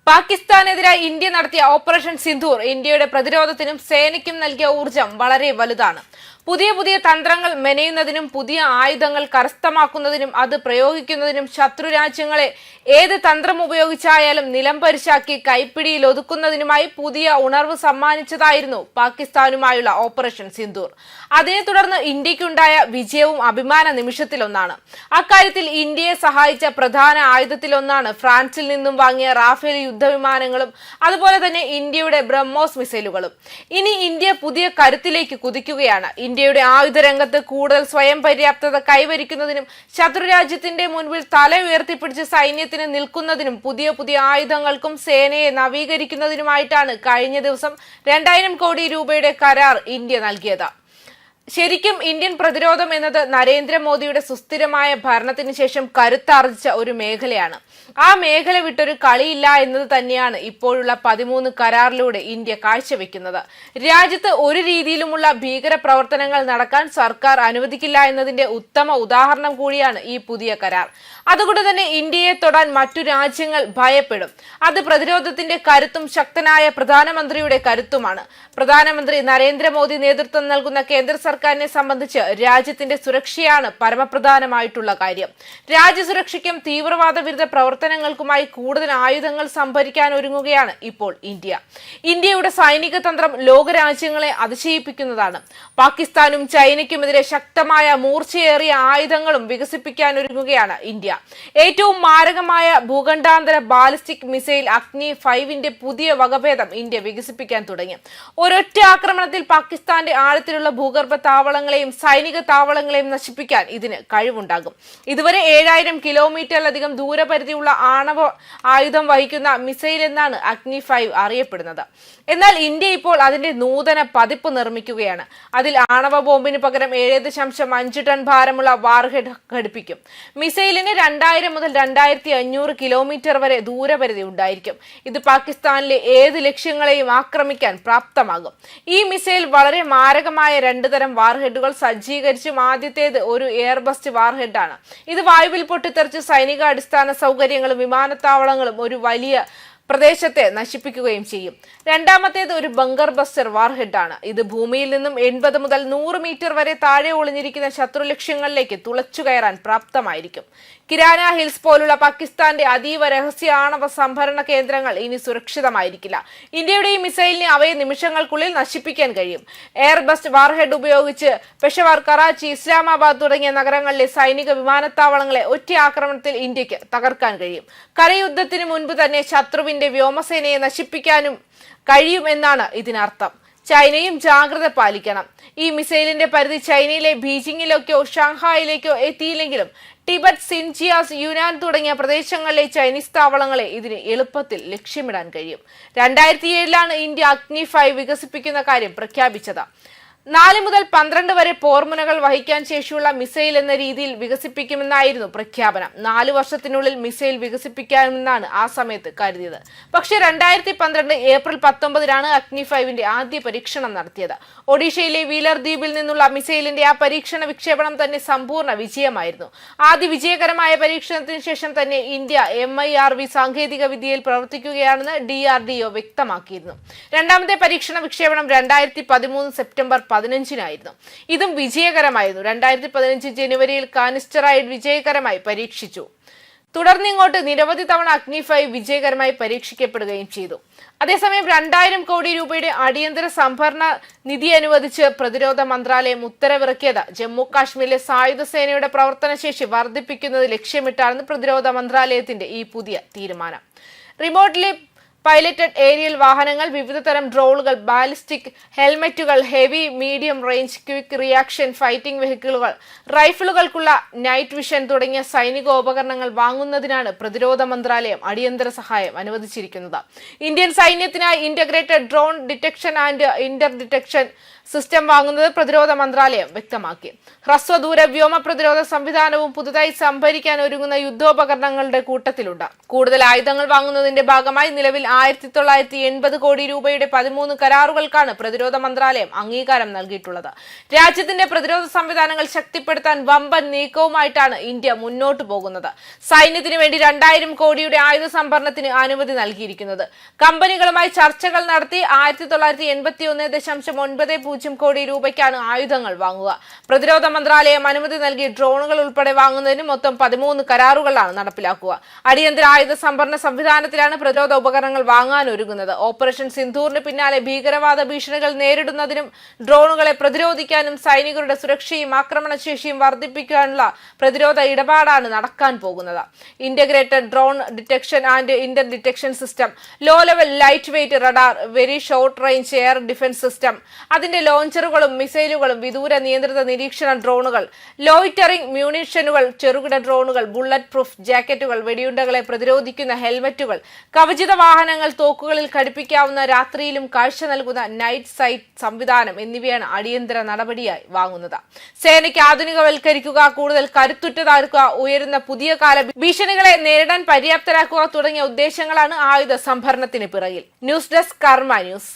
പാകിസ്ഥാനെതിരായി India നടത്തിയ operation Sindoor ഇന്ത്യയുടെ പ്രതിരോധത്തിനും സേനയ്ക്കും നൽകിയ ഊർജം വളരെ വലുതാണ്. പുതിയ പുതിയ തന്ത്രങ്ങൾ മെനയുന്നതിനും പുതിയ ആയുധങ്ങൾ കരസ്ഥമാക്കുന്നതിനും അത് പ്രയോഗിക്കുന്നതിനും ശത്രു രാജ്യങ്ങളെ ഏത് തന്ത്രം ഉപയോഗിച്ചായാലും നിലംപരിശാക്കി കൈപ്പിടിയിൽ ഒതുക്കുന്നതിനുമായി പുതിയ ഉണർവ് സമ്മാനിച്ചതായിരുന്നു പാകിസ്ഥാനുമായുള്ള ഓപ്പറേഷൻ സിന്ദൂർ. അതിനെ തുടർന്ന് ഇന്ത്യക്കുണ്ടായ വിജയവും അഭിമാന നിമിഷത്തിലൊന്നാണ്. അക്കാര്യത്തിൽ ഇന്ത്യയെ സഹായിച്ച പ്രധാന ആയുധത്തിലൊന്നാണ് ഫ്രാൻസിൽ നിന്നും വാങ്ങിയ റാഫേൽ യുദ്ധവിമാനങ്ങളും അതുപോലെ തന്നെ ഇന്ത്യയുടെ ബ്രഹ്മോസ് മിസൈലുകളും. ഇനി ഇന്ത്യ പുതിയ കരുത്തിലേക്ക് കുതിക്കുകയാണ്. ഇന്ത്യയുടെ ആയുധ രംഗത്ത് കൂടുതൽ സ്വയം പര്യാപ്തത കൈവരിക്കുന്നതിനും ശത്രുരാജ്യത്തിന്റെ മുൻപിൽ തല ഉയർത്തിപ്പിടിച്ച് സൈന്യത്തിന് നിൽക്കുന്നതിനും പുതിയ പുതിയ ആയുധങ്ങൾക്കും സേനയെ നവീകരിക്കുന്നതിനുമായിട്ടാണ് കഴിഞ്ഞ ദിവസം 2000 കോടി രൂപയുടെ കരാർ ഇന്ത്യ നൽകിയത്. ശരിക്കും ഇന്ത്യൻ പ്രതിരോധം എന്നത് നരേന്ദ്രമോദിയുടെ സുസ്ഥിരമായ ഭരണത്തിന് ശേഷം കരുത്താർജിച്ച ഒരു മേഖലയാണ്. ആ മേഖല വിട്ടൊരു കളിയില്ല എന്നത് തന്നെയാണ് ഇപ്പോഴുള്ള 13 കരാറിലൂടെ ഇന്ത്യ കാഴ്ചവെക്കുന്നത്. രാജ്യത്ത് ഒരു രീതിയിലുമുള്ള ഭീകര പ്രവർത്തനങ്ങൾ നടക്കാൻ സർക്കാർ അനുവദിക്കില്ല എന്നതിന്റെ ഉത്തമ ഉദാഹരണം കൂടിയാണ് ഈ പുതിയ കരാർ. അതുകൊണ്ട് തന്നെ ഇന്ത്യയെ തൊടാൻ മറ്റു രാജ്യങ്ങൾ ഭയപ്പെടും. അത് പ്രതിരോധത്തിന്റെ കരുത്തും ശക്തനായ പ്രധാനമന്ത്രിയുടെ കരുത്തുമാണ്. പ്രധാനമന്ത്രി നരേന്ദ്രമോദി നേതൃത്വം നൽകുന്ന കേന്ദ്ര സർക്കാരിനെ സംബന്ധിച്ച് രാജ്യത്തിന്റെ സുരക്ഷയാണ് പരമപ്രധാനമായിട്ടുള്ള കാര്യം. രാജ്യസുരക്ഷയ്ക്കും തീവ്രവാദ വിരുദ്ധ പ്രവർത്തനങ്ങൾക്കുമായി കൂടുതൽ ആയുധങ്ങൾ സംഭരിക്കാൻ ഒരുങ്ങുകയാണ് ഇപ്പോൾ ഇന്ത്യ. ഇന്ത്യയുടെ സൈനിക തന്ത്രം ലോകരാജ്യങ്ങളെ അതിശയിപ്പിക്കുന്നതാണ്. പാകിസ്ഥാനും ചൈനയ്ക്കുമെതിരെ ശക്തമായ മൂർച്ചയേറിയ ആയുധങ്ങളും വികസിപ്പിക്കാൻ ഒരുങ്ങുകയാണ് ഇന്ത്യ. ഏറ്റവും മാരകമായ ഭൂഖണ്ഡാന്തര ബാലിസ്റ്റിക് മിസൈൽ അഗ്നി 5ന്റെ പുതിയ വകഭേദം ഇന്ത്യ വികസിപ്പിക്കാൻ തുടങ്ങി. ഒരൊറ്റ ആക്രമണത്തിൽ പാകിസ്ഥാന്റെ ആഴത്തിലുള്ള ഭൂഗർഭ താവളങ്ങളെയും സൈനിക താവളങ്ങളെയും നശിപ്പിക്കാൻ ഇതിന് കഴിവുണ്ടാകും. ഇതുവരെ 7000 കിലോമീറ്ററിലധികം ദൂരപരിധിയുള്ള ആണവ ആയുധം വഹിക്കുന്ന മിസൈൽ എന്നാണ് അഗ്നി 5 അറിയപ്പെടുന്നത്. എന്നാൽ ഇന്ത്യ ഇപ്പോൾ അതിന്റെ നൂതന പതിപ്പ് നിർമ്മിക്കുകയാണ്. അതിൽ ആണവ ബോംബിന് പകരം 7.5 ടൺ ഭാരമുള്ള വാർഹെഡ് ഘടിപ്പിക്കും. മിസൈലിന് 2000 മുതൽ 2500 കിലോമീറ്റർ വരെ ദൂരപരിധി ഉണ്ടായിരിക്കും. ഇത് പാകിസ്ഥാനിലെ ഏത് ലക്ഷ്യങ്ങളെയും ആക്രമിക്കാൻ പ്രാപ്തമാകും. ഈ മിസൈൽ വളരെ മാരകമായ 2 തരം വാർഹെഡുകൾ സജ്ജീകരിച്ചും ആദ്യത്തേത് ഒരു എയർബസ്റ്റ് വാർഹെഡാണ്. ഇത് വായുവിൽ പൊട്ടിത്തെറിച്ച് സൈനിക അടിസ്ഥാന സൗകര്യങ്ങളും വിമാനത്താവളങ്ങളും ഒരു വലിയ പ്രദേശത്തെ നശിപ്പിക്കുകയും ചെയ്യും. രണ്ടാമത്തേത് ഒരു ബങ്കർ ബസ്റ്റർ വാർഹെഡാണ്. ഇത് ഭൂമിയിൽ നിന്നും 80 മുതൽ 100 മീറ്റർ വരെ താഴെ ഒളിഞ്ഞിരിക്കുന്ന ശത്രു ലക്ഷ്യങ്ങളിലേക്ക് തുളച്ചു കയറാൻ പ്രാപ്തമായിരിക്കും. കിരാന ഹിൽസ് പോലുള്ള പാകിസ്ഥാന്റെ അതീവ രഹസ്യ ആണവ സംഭരണ കേന്ദ്രങ്ങൾ ഇനി സുരക്ഷിതമായിരിക്കില്ല. ഇന്ത്യയുടെ ഈ മിസൈലിന് അവയെ നിമിഷങ്ങൾക്കുള്ളിൽ നശിപ്പിക്കാൻ കഴിയും. എയർബസ്റ്റ് വാർഹെഡ് ഉപയോഗിച്ച് പെഷവാർ, കറാച്ചി, ഇസ്ലാമാബാദ് തുടങ്ങിയ നഗരങ്ങളിലെ സൈനിക വിമാനത്താവളങ്ങളെ ഒറ്റ ആക്രമണത്തിൽ ഇന്ത്യക്ക് തകർക്കാൻ കഴിയും. കരയുദ്ധത്തിന് മുൻപ് തന്നെ ശത്രുവിന്റെ വ്യോമസേനയെ നശിപ്പിക്കാനും കഴിയുമെന്നാണ് ഇതിനർത്ഥം. ചൈനയും ജാഗ്രത പാലിക്കണം. ഈ മിസൈലിന്റെ പരിധി ചൈനയിലെ ബീജിംഗിലേക്കോ ഷാങ്ഹായിലേക്കോ എത്തിയില്ലെങ്കിലും ടിബറ്റ്, സിൻജിയാസ്, യുനാൻ തുടങ്ങിയ പ്രദേശങ്ങളിലെ ചൈനീസ് താവളങ്ങളെ ഇതിന് എളുപ്പത്തിൽ ലക്ഷ്യമിടാൻ കഴിയും. 2007 ഇന്ത്യ അഗ്നി 5 വികസിപ്പിക്കുന്ന കാര്യം പ്രഖ്യാപിച്ചത്. 4 മുതൽ 12 വരെ പോർമുനകൾ വഹിക്കാൻ ശേഷിയുള്ള മിസൈൽ എന്ന രീതിയിൽ വികസിപ്പിക്കുമെന്നായിരുന്നു പ്രഖ്യാപനം. 4 വർഷത്തിനുള്ളിൽ മിസൈൽ വികസിപ്പിക്കാമെന്നാണ് ആ സമയത്ത് കരുതിയത്. പക്ഷേ 2012 ഏപ്രിൽ 19 അഗ്നി 5ന്റെ ആദ്യ പരീക്ഷണം നടത്തിയത്. ഒഡീഷയിലെ വീലർ ദ്വീപിൽ നിന്നുള്ള മിസൈലിന്റെ ആ പരീക്ഷണ വിക്ഷേപണം തന്നെ സമ്പൂർണ്ണ വിജയമായിരുന്നു. ആദ്യ വിജയകരമായ പരീക്ഷണത്തിന് ശേഷം തന്നെ ഇന്ത്യ MIRV സാങ്കേതിക വിദ്യയിൽ പ്രവർത്തിക്കുകയാണെന്ന് DRDO വ്യക്തമാക്കിയിരുന്നു. രണ്ടാമത്തെ പരീക്ഷണ വിക്ഷേപണം 2013 സെപ്റ്റംബർ 15 ഇതും വിജയകരമായിരുന്നു. 2015 ജനുവരിയിൽ കാനിസ്റ്ററൈഡ് വിജയകരമായി പരീക്ഷിച്ചു. തുടർന്നിങ്ങോട്ട് നിരവധി തവണ അഗ്നി 5 വിജയകരമായി പരീക്ഷിക്കപ്പെടുകയും ചെയ്തു. അതേസമയം 2000 കോടി രൂപയുടെ അടിയന്തര സംഭരണ നിധി അനുവദിച്ച് പ്രതിരോധ മന്ത്രാലയം ഉത്തരവിറക്കിയത് ജമ്മു കാശ്മീരിലെ സായുധ സേനയുടെ പ്രവർത്തനശേഷി വർദ്ധിപ്പിക്കുന്നത് ലക്ഷ്യമിട്ടാണ് പ്രതിരോധ മന്ത്രാലയത്തിന്റെ ഈ പുതിയ തീരുമാനം. റിമോട്ട്ലി പൈലറ്റഡ് ഏരിയൽ വാഹനങ്ങൾ, വിവിധ തരം ഡ്രോണുകൾ, ബാലിസ്റ്റിക് ഹെൽമെറ്റുകൾ, heavy, medium range quick reaction fighting വെഹിക്കിളുകൾ, റൈഫിളുകൾക്കുള്ള നൈറ്റ് വിഷൻ തുടങ്ങിയ സൈനികോപകരണങ്ങൾ വാങ്ങുന്നതിനാണ് പ്രതിരോധ മന്ത്രാലയം അടിയന്തര സഹായം അനുവദിച്ചിരിക്കുന്നത്. ഇന്ത്യൻ സൈന്യത്തിനായി integrated drone detection and Inter detection system വാങ്ങുന്നത് പ്രതിരോധ മന്ത്രാലയം വ്യക്തമാക്കി. ഹ്രസ്വദൂര വ്യോമ പ്രതിരോധ സംവിധാനവും പുതുതായി സംഭരിക്കാൻ ഒരുങ്ങുന്ന യുദ്ധോപകരണങ്ങളുടെ കൂട്ടത്തിലുണ്ട്. കൂടുതൽ ആയുധങ്ങൾ വാങ്ങുന്നതിന്റെ ഭാഗമായി നിലവിൽ 1980 കോടി രൂപയുടെ 13 കരാറുകൾക്കാണ് പ്രതിരോധ മന്ത്രാലയം അംഗീകാരം നൽകിയിട്ടുള്ളത്. രാജ്യത്തിന്റെ പ്രതിരോധ സംവിധാനങ്ങൾ ശക്തിപ്പെടുത്താൻ വമ്പൻ നീക്കവുമായിട്ടാണ് ഇന്ത്യ മുന്നോട്ടു പോകുന്നത്. സൈന്യത്തിന് വേണ്ടി 2000 കോടിയുടെ ആയുധ സംഭരണത്തിന് അനുമതി നൽകിയിരിക്കുന്നത്. കമ്പനികളുമായി ചർച്ചകൾ നടത്തി 1981.90 കോടി രൂപയ്ക്കാണ് ആയുധങ്ങൾ വാങ്ങുക. പ്രതിരോധ മന്ത്രാലയം അനുമതി നൽകി ഡ്രോണുകൾ ഉൾപ്പെടെ വാങ്ങുന്നതിന് മൊത്തം 13 കരാറുകളാണ് നടപ്പിലാക്കുക. അടിയന്തര ആയുധ സംഭരണ സംവിധാനത്തിലാണ് പ്രതിരോധ ഉപകരണങ്ങൾ വാങ്ങാൻ ഒരുങ്ങുന്നത്. ഓപ്പറേഷൻ സിന്ധൂറിന് പിന്നാലെ ഭീകരവാദ ഭീഷണികൾ നേരിടുന്നതിനും ഡ്രോണുകളെ പ്രതിരോധിക്കാനും സൈനികരുടെ സുരക്ഷയും ആക്രമണശേഷിയും വർദ്ധിപ്പിക്കാനുള്ള പ്രതിരോധ ഇടപാടാണ് നടക്കാൻ പോകുന്നത്. Integrated drone detection and Inter detection system, low level light weight radar, very short range air defence system, അതിന്റെ ലോഞ്ചറുകളും മിസൈലുകളും, വിദൂര നിയന്ത്രിത നിരീക്ഷണ ഡ്രോണുകൾ, ലോയിറ്ററിംഗ് മ്യൂണിഷനുകൾ, ചെറുകിട ഡ്രോണുകൾ, ബുള്ളറ്റ് പ്രൂഫ് ജാക്കറ്റുകൾ, വെടിയുണ്ടകളെ പ്രതിരോധിക്കുന്ന ഹെൽമറ്റുകൾ, കവചിത വാഹനങ്ങൾ, തോക്കുകളിൽ ഘടിപ്പിക്കാവുന്ന രാത്രിയിലും കാഴ്ച നൽകുന്ന നൈറ്റ് സൈറ്റ് സംവിധാനം എന്നിവയാണ് അടിയന്തര നടപടിയായി വാങ്ങുന്നത്. സേനയ്ക്ക് ആധുനികവൽക്കരിക്കുക, കൂടുതൽ കരുത്തുറ്റതാക്കുക, ഉയരുന്ന പുതിയ കാല ഭീഷണികളെ നേരിടാൻ പര്യാപ്തരാക്കുക തുടങ്ങിയ ഉദ്ദേശങ്ങളാണ് ആയുധ സംഭരണത്തിന് പിറകിൽ. ന്യൂസ് ഡെസ്ക് കർമ്മ ന്യൂസ്.